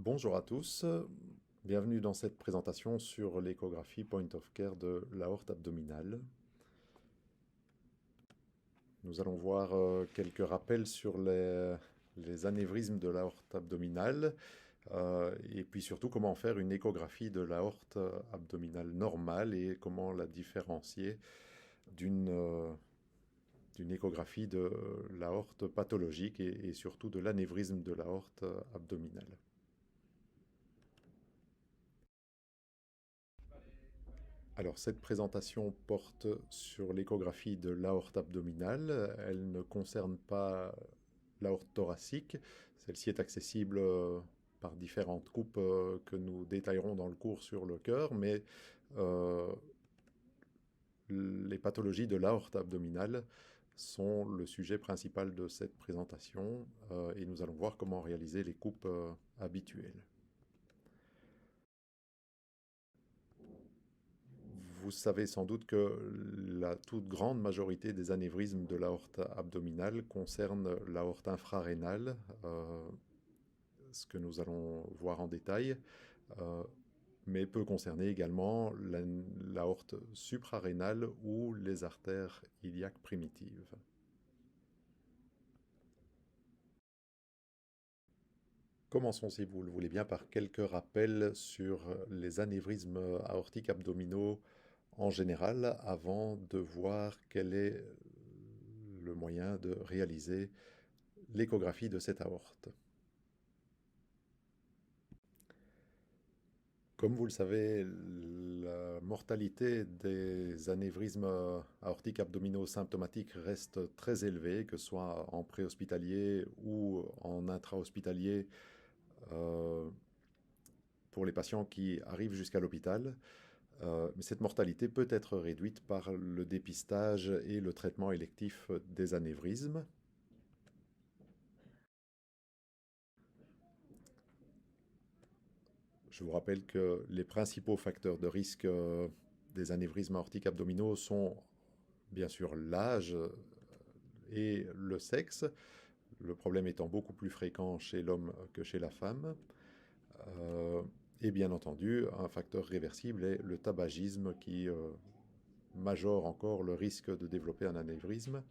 Bonjour à tous, bienvenue dans cette présentation sur l'échographie point of care de l'aorte abdominale. Nous allons voir quelques rappels sur les anévrismes de l'aorte abdominale et puis surtout comment faire une échographie de l'aorte abdominale normale et comment la différencier d'une échographie de l'aorte pathologique et surtout de l'anévrisme de l'aorte abdominale. Alors, cette présentation porte sur l'échographie de l'aorte abdominale. Elle ne concerne pas l'aorte thoracique. Celle-ci est accessible par différentes coupes que nous détaillerons dans le cours sur le cœur, mais euh, les pathologies de l'aorte abdominale sont le sujet principal de cette présentation et nous allons voir comment réaliser les coupes habituelles. Vous savez sans doute que la toute grande majorité des anévrismes de l'aorte abdominale concernent l'aorte infrarénale, ce que nous allons voir en détail, euh, mais peut concerner également l'aorte suprarénale ou les artères iliaques primitives. Commençons, si vous le voulez bien, par quelques rappels sur les anévrismes aortiques abdominaux en général, avant de voir quel est le moyen de réaliser l'échographie de cette aorte. Comme vous le savez, la mortalité des anévrismes aortiques abdominaux symptomatiques reste très élevée, que ce soit en préhospitalier ou en intra-hospitalier euh, pour les patients qui arrivent jusqu'à l'hôpital. Mais cette mortalité peut être réduite par le dépistage et le traitement électif des anévrismes. Je vous rappelle que les principaux facteurs de risque des anévrismes aortiques abdominaux sont bien sûr l'âge et le sexe, le problème étant beaucoup plus fréquent chez l'homme que chez la femme. Et bien entendu, un facteur réversible est le tabagisme qui majore encore le risque de développer un anévrisme,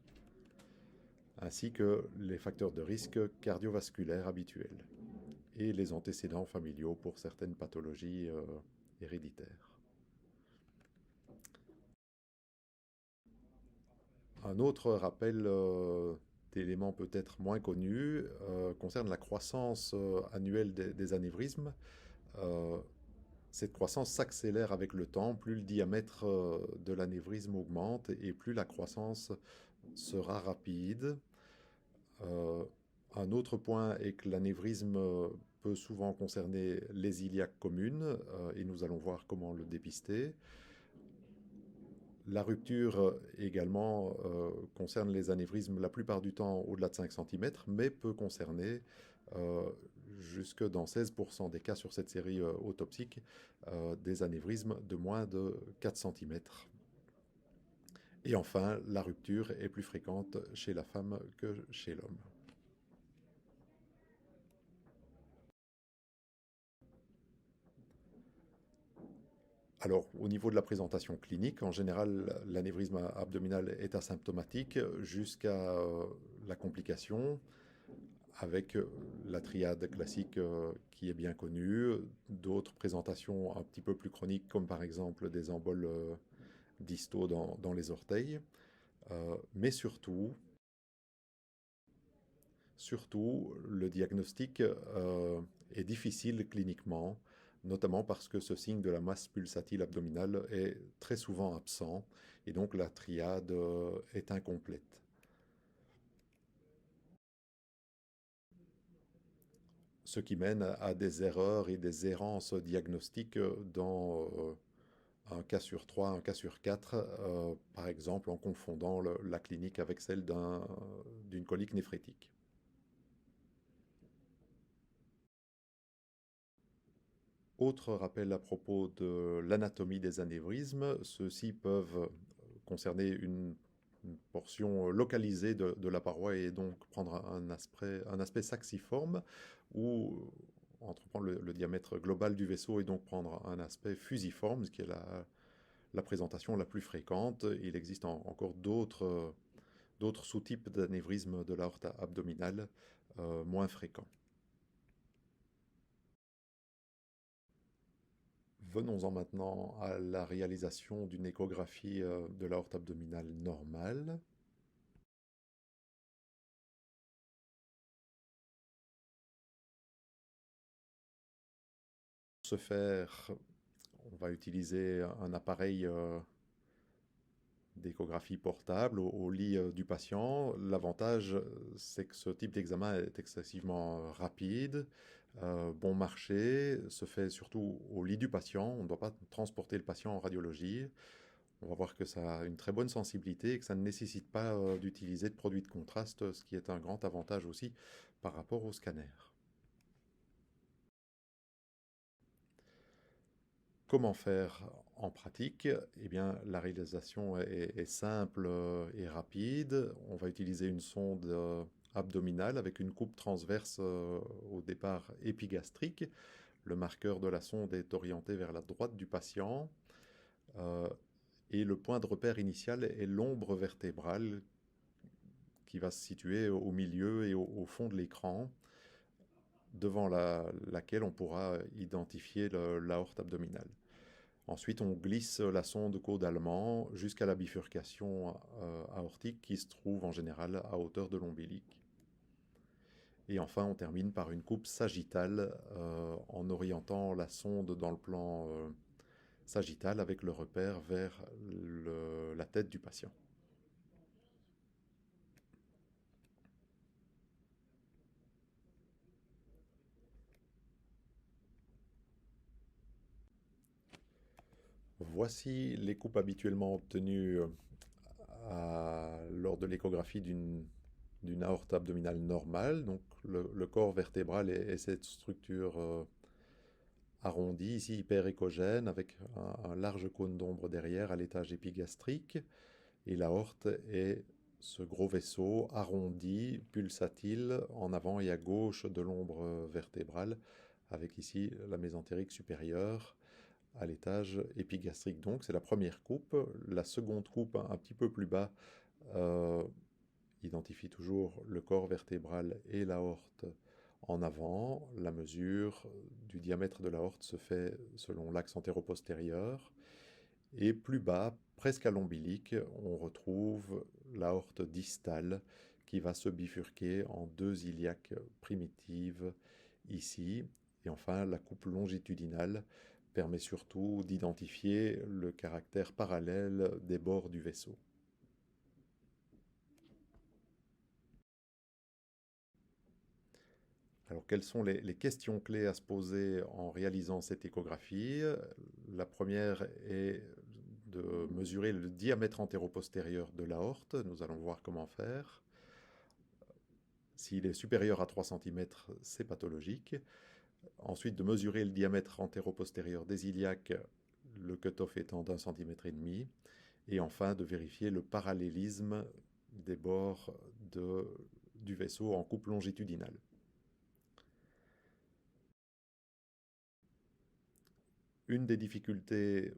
ainsi que les facteurs de risque cardiovasculaires habituels et les antécédents familiaux pour certaines pathologies héréditaires. Un autre rappel d'éléments peut-être moins connus concerne la croissance annuelle des anévrismes. Euh, Cette croissance s'accélère avec le temps, plus le diamètre de l'anévrisme augmente et plus la croissance sera rapide. Euh, un autre point est que l'anévrisme peut souvent concerner les iliaques communes et nous allons voir comment le dépister. La rupture également concerne les anévrismes la plupart du temps au-delà de 5 cm, mais peut concerner euh, jusque dans 16% des cas sur cette série autopsique des anévrismes de moins de 4 cm. Et enfin, la rupture est plus fréquente chez la femme que chez l'homme. Alors, au niveau de la présentation clinique, en général, l'anévrisme abdominal est asymptomatique jusqu'à la complication, avec la triade classique qui est bien connue, d'autres présentations un petit peu plus chroniques, comme par exemple des emboles distaux dans les orteils, mais surtout, le diagnostic est difficile cliniquement, notamment parce que ce signe de la masse pulsatile abdominale est très souvent absent, et donc la triade est incomplète. Ce qui mène à des erreurs et des errances diagnostiques dans un cas sur trois, un cas sur quatre, par exemple en confondant la clinique avec celle d'une colique néphrétique. Autre rappel à propos de l'anatomie des anévrismes, ceux-ci peuvent concerner une portion localisée de la paroi et donc prendre un aspect saxiforme, ou entreprendre le diamètre global du vaisseau et donc prendre un aspect fusiforme, ce qui est la présentation la plus fréquente. Il existe encore d'autres sous-types d'anévrisme de l'aorte abdominale moins fréquents. Venons-en maintenant à la réalisation d'une échographie de l'aorte abdominale normale. Pour ce faire, on va utiliser un appareil d'échographie portable au lit du patient. L'avantage, c'est que ce type d'examen est excessivement rapide, bon marché, se fait surtout au lit du patient. On ne doit pas transporter le patient en radiologie. On va voir que ça a une très bonne sensibilité et que ça ne nécessite pas d'utiliser de produits de contraste, ce qui est un grand avantage aussi par rapport au scanner. Comment faire en pratique? Eh bien, la réalisation est simple et rapide. On va utiliser une sonde abdominale avec une coupe transverse au départ épigastrique. Le marqueur de la sonde est orienté vers la droite du patient et le point de repère initial est l'ombre vertébrale qui va se situer au milieu et au fond de l'écran, devant laquelle on pourra identifier l'aorte abdominale. Ensuite, on glisse la sonde caudalement jusqu'à la bifurcation aortique qui se trouve en général à hauteur de l'ombilic. Et enfin, on termine par une coupe sagittale en orientant la sonde dans le plan sagittal avec le repère vers la tête du patient. Voici les coupes habituellement obtenues lors de l'échographie d'une aorte abdominale normale. Donc le corps vertébral est cette structure arrondie, ici hyper échogène, avec un large cône d'ombre derrière à l'étage épigastrique. Et l'aorte est ce gros vaisseau arrondi, pulsatile, en avant et à gauche de l'ombre vertébrale, avec ici la mésentérique supérieure à l'étage épigastrique. Donc c'est la première coupe. La seconde coupe, un petit peu plus bas, identifie toujours le corps vertébral et l'aorte en avant. La mesure du diamètre de l'aorte se fait selon l'axe antéro-postérieur. Et plus bas, presque à l'ombilic, on retrouve l'aorte distale qui va se bifurquer en deux iliaques primitives ici. Et enfin, la coupe longitudinale permet surtout d'identifier le caractère parallèle des bords du vaisseau. Alors, quelles sont les questions clés à se poser en réalisant cette échographie? La première est de mesurer le diamètre antéro-postérieur de l'aorte. Nous allons voir comment faire. S'il est supérieur à 3 cm, c'est pathologique. Ensuite, de mesurer le diamètre antéro-postérieur des iliaques, le cutoff étant d'1,5 cm. Et enfin, de vérifier le parallélisme des bords du vaisseau en coupe longitudinale. Une des difficultés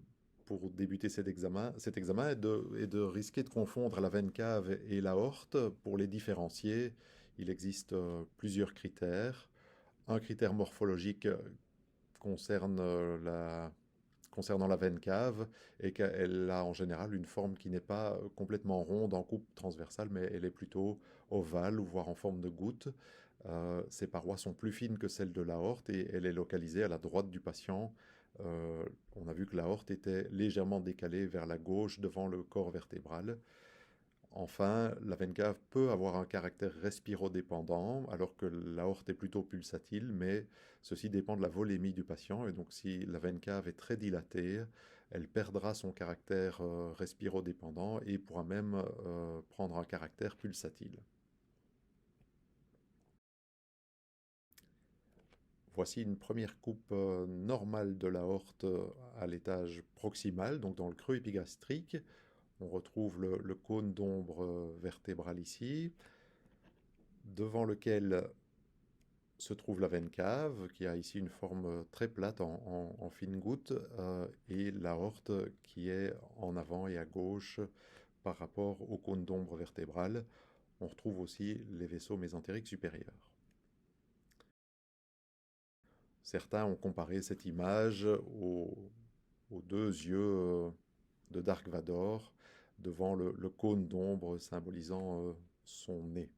pour débuter cet examen est de risquer de confondre la veine cave et l'aorte. Pour les différencier, il existe plusieurs critères. Un critère morphologique concernant la veine cave et qu'elle a en général une forme qui n'est pas complètement ronde en coupe transversale, mais elle est plutôt ovale ou voire en forme de goutte. Ses parois sont plus fines que celles de l'aorte et elle est localisée à la droite du patient. On a vu que l'aorte était légèrement décalée vers la gauche devant le corps vertébral. Enfin, la veine cave peut avoir un caractère respirodépendant, alors que l'aorte est plutôt pulsatile, mais ceci dépend de la volémie du patient. Et donc, si la veine cave est très dilatée, elle perdra son caractère respirodépendant et pourra même prendre un caractère pulsatile. Voici une première coupe normale de l'aorte à l'étage proximal, donc dans le creux épigastrique. On retrouve le cône d'ombre vertébral ici, devant lequel se trouve la veine cave, qui a ici une forme très plate en fine goutte, et l'aorte qui est en avant et à gauche par rapport au cône d'ombre vertébral. On retrouve aussi les vaisseaux mésentériques supérieurs. Certains ont comparé cette image aux deux yeux de Dark Vador devant le cône d'ombre symbolisant son nez.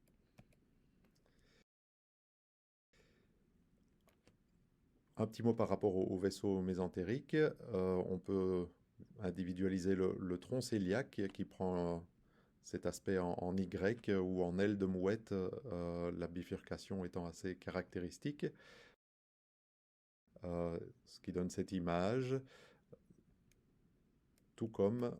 Un petit mot par rapport au vaisseau mésentérique. On peut individualiser le tronc cœliaque qui prend cet aspect en Y ou en aile de mouette, la bifurcation étant assez caractéristique, ce qui donne cette image, tout comme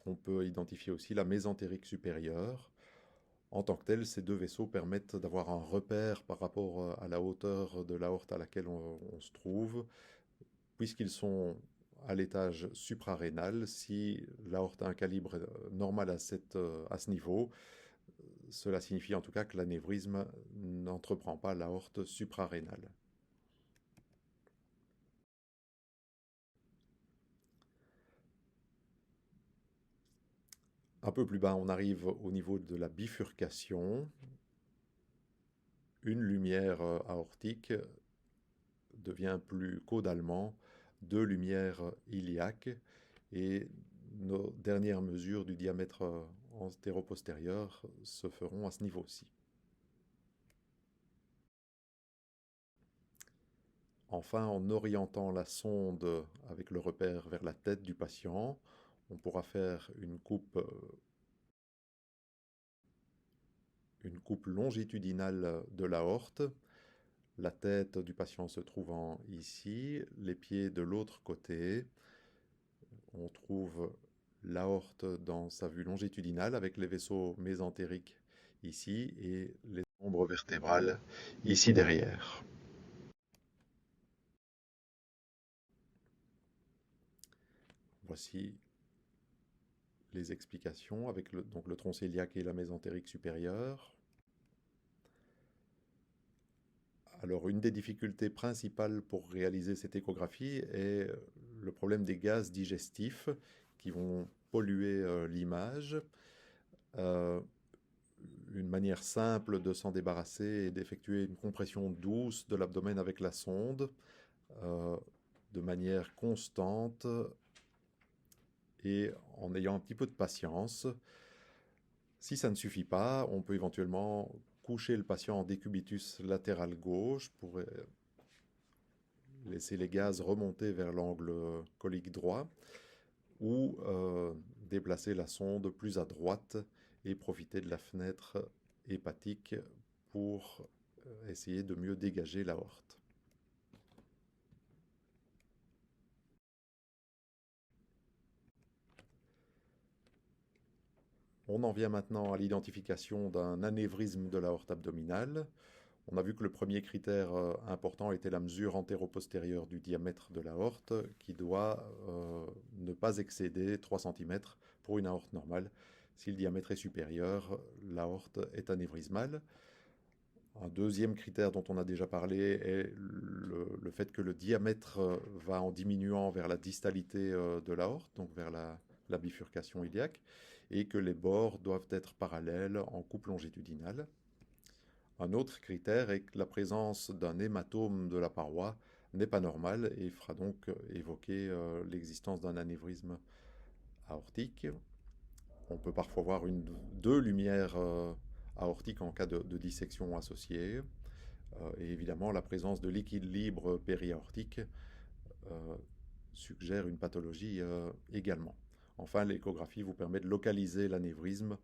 on peut identifier aussi la mésentérique supérieure. En tant que tel, ces deux vaisseaux permettent d'avoir un repère par rapport à la hauteur de l'aorte à laquelle on se trouve, puisqu'ils sont à l'étage suprarénal. Si l'aorte a un calibre normal à ce niveau, cela signifie en tout cas que l'anévrisme n'entreprend pas l'aorte suprarénale. Un peu plus bas, on arrive au niveau de la bifurcation. Une lumière aortique devient plus caudalement deux lumières iliaques et nos dernières mesures du diamètre antéro-postérieur se feront à ce niveau-ci. Enfin, en orientant la sonde avec le repère vers la tête du patient, on pourra faire une coupe longitudinale de l'aorte. La tête du patient se trouvant ici, les pieds de l'autre côté. On trouve l'aorte dans sa vue longitudinale avec les vaisseaux mésentériques ici et les ombres vertébrales ici derrière. Voici les explications avec donc le tronc cœliaque et la mésentérique supérieure. Alors, une des difficultés principales pour réaliser cette échographie est le problème des gaz digestifs qui vont polluer l'image. Une manière simple de s'en débarrasser est d'effectuer une compression douce de l'abdomen avec la sonde, de manière constante et en ayant un petit peu de patience. Si ça ne suffit pas, on peut éventuellement coucher le patient en décubitus latéral gauche pour laisser les gaz remonter vers l'angle colique droit ou déplacer la sonde plus à droite et profiter de la fenêtre hépatique pour essayer de mieux dégager l'aorte. On en vient maintenant à l'identification d'un anévrisme de l'aorte abdominale. On a vu que le premier critère important était la mesure antéro-postérieure du diamètre de l'aorte qui doit ne pas excéder 3 cm pour une aorte normale. Si le diamètre est supérieur, l'aorte est anévrismale. Un deuxième critère dont on a déjà parlé est le fait que le diamètre va en diminuant vers la distalité de l'aorte, donc vers la bifurcation iliaque, et que les bords doivent être parallèles en coupe longitudinale. Un autre critère est que la présence d'un hématome de la paroi n'est pas normale et fera donc évoquer l'existence d'un anévrisme aortique. On peut parfois voir deux lumières aortiques en cas de dissection associée. Et évidemment, la présence de liquide libre périaortique suggère une pathologie également. Enfin, l'échographie vous permet de localiser l'anévrisme,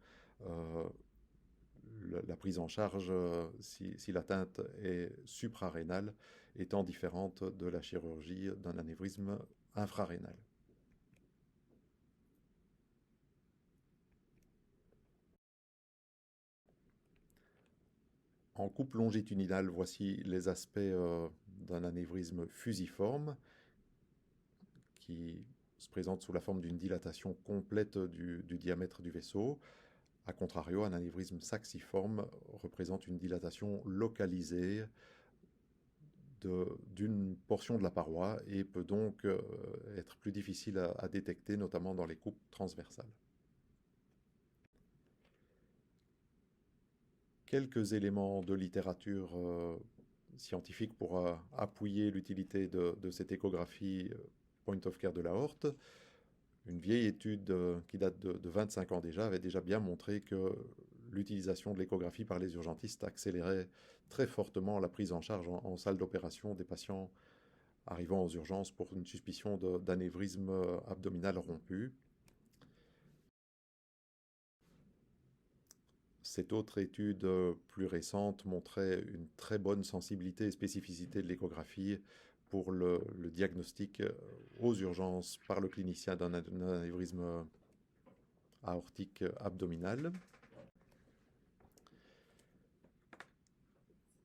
la prise en charge si l'atteinte est suprarénale étant différente de la chirurgie d'un anévrisme infrarénal. En coupe longitudinale, voici les aspects d'un anévrisme fusiforme qui se présente sous la forme d'une dilatation complète du diamètre du vaisseau, A contrario, un anévrisme saxiforme représente une dilatation localisée d'une portion de la paroi et peut donc être plus difficile à détecter, notamment dans les coupes transversales. Quelques éléments de littérature scientifique pour appuyer l'utilité de cette échographie point of care de l'aorte. Une vieille étude qui date de 25 ans déjà avait déjà bien montré que l'utilisation de l'échographie par les urgentistes accélérait très fortement la prise en charge en salle d'opération des patients arrivant aux urgences pour une suspicion d'anévrisme abdominal rompu. Cette autre étude plus récente montrait une très bonne sensibilité et spécificité de l'échographie pour le diagnostic aux urgences par le clinicien d'un anévrisme aortique abdominal.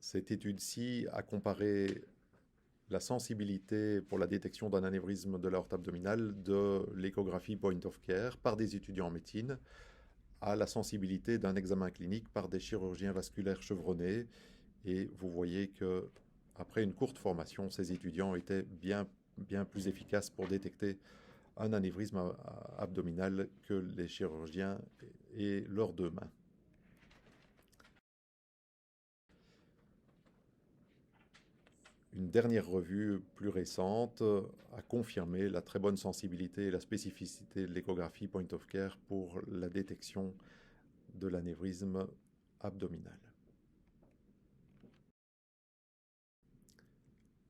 Cette étude-ci a comparé la sensibilité pour la détection d'un anévrisme de l'aorte abdominale de l'échographie point of care par des étudiants en médecine à la sensibilité d'un examen clinique par des chirurgiens vasculaires chevronnés. Et vous voyez que après une courte formation, ces étudiants étaient bien plus efficaces pour détecter un anévrisme abdominal que les chirurgiens et leurs deux mains. Une dernière revue plus récente a confirmé la très bonne sensibilité et la spécificité de l'échographie point of care pour la détection de l'anévrisme abdominal.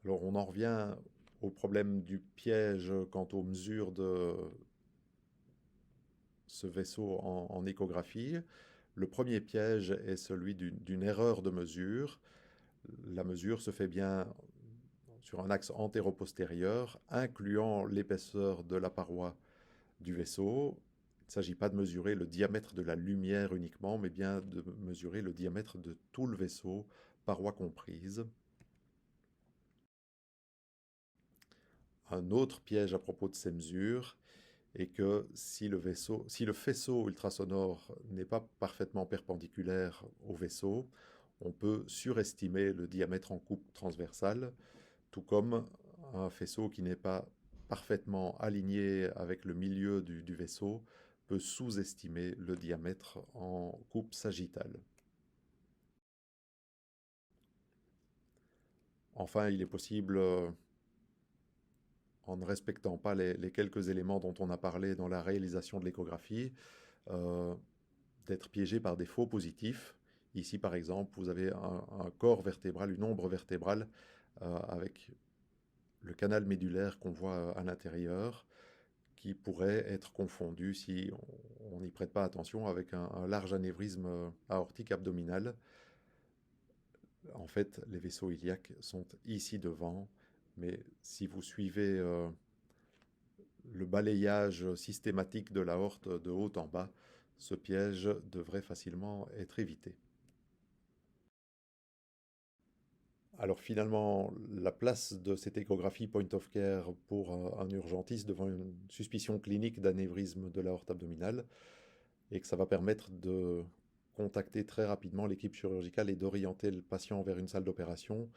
Alors on en revient au problème du piège quant aux mesures de ce vaisseau en échographie. Le premier piège est celui d'une erreur de mesure. La mesure se fait bien sur un axe antéro-postérieur, incluant l'épaisseur de la paroi du vaisseau. Il ne s'agit pas de mesurer le diamètre de la lumière uniquement, mais bien de mesurer le diamètre de tout le vaisseau, paroi comprise. Un autre piège à propos de ces mesures est que si le faisceau ultrasonore n'est pas parfaitement perpendiculaire au vaisseau, on peut surestimer le diamètre en coupe transversale, tout comme un faisceau qui n'est pas parfaitement aligné avec le milieu du vaisseau peut sous-estimer le diamètre en coupe sagittale. Enfin, il est possible, en ne respectant pas les quelques éléments dont on a parlé dans la réalisation de l'échographie, d'être piégé par des faux positifs. Ici, par exemple, vous avez un corps vertébral, une ombre vertébrale avec le canal médulaire qu'on voit à l'intérieur, qui pourrait être confondu si on n'y prête pas attention avec un large anévrisme aortique abdominal. En fait, les vaisseaux iliaques sont ici devant, mais si vous suivez le balayage systématique de l'aorte de haut en bas, ce piège devrait facilement être évité. Alors finalement, la place de cette échographie point of care pour un urgentiste devant une suspicion clinique d'anévrisme de l'aorte abdominale est que ça va permettre de contacter très rapidement l'équipe chirurgicale et d'orienter le patient vers une salle d'opération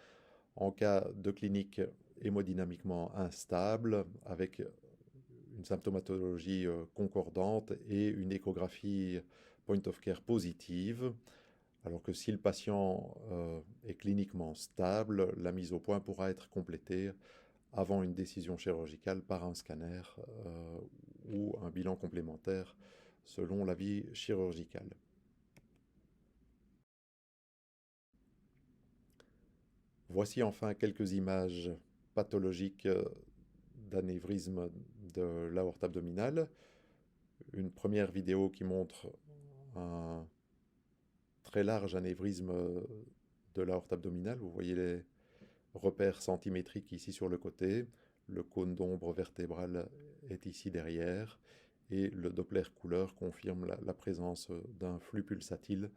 en cas de clinique hémodynamiquement instable avec une symptomatologie concordante et une échographie point of care positive. Alors que si le patient est cliniquement stable, la mise au point pourra être complétée avant une décision chirurgicale par un scanner ou un bilan complémentaire selon l'avis chirurgical. Voici enfin quelques images pathologiques d'anévrisme de l'aorte abdominale. Une première vidéo qui montre un très large anévrisme de l'aorte abdominale. Vous voyez les repères centimétriques ici sur le côté. Le cône d'ombre vertébrale est ici derrière. Et le Doppler couleur confirme la présence d'un flux pulsatile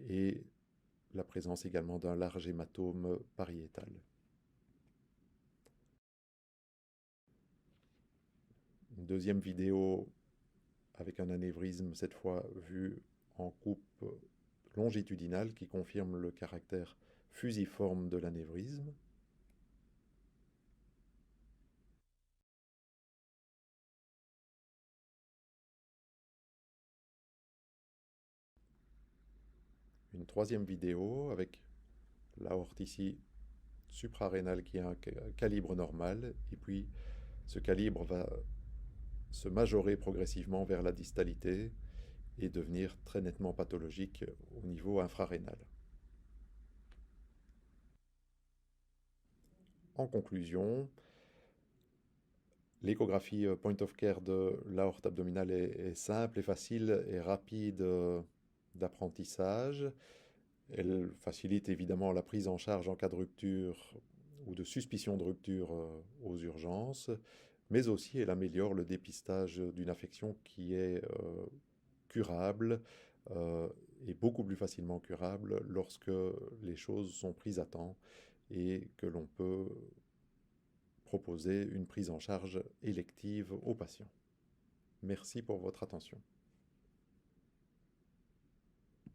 et la présence également d'un large hématome pariétal. Une deuxième vidéo avec un anévrisme, cette fois vu en coupe longitudinale qui confirme le caractère fusiforme de l'anévrisme. Une troisième vidéo avec l'aorte ici suprarénale qui a un calibre normal, et puis ce calibre va se majorer progressivement vers la distalité et devenir très nettement pathologique au niveau infrarénal. En conclusion, l'échographie point of care de l'aorte abdominale est simple et facile et rapide d'apprentissage. Elle facilite évidemment la prise en charge en cas de rupture ou de suspicion de rupture aux urgences, mais aussi elle améliore le dépistage d'une affection qui est curable et beaucoup plus facilement curable lorsque les choses sont prises à temps et que l'on peut proposer une prise en charge élective aux patients. Merci pour votre attention.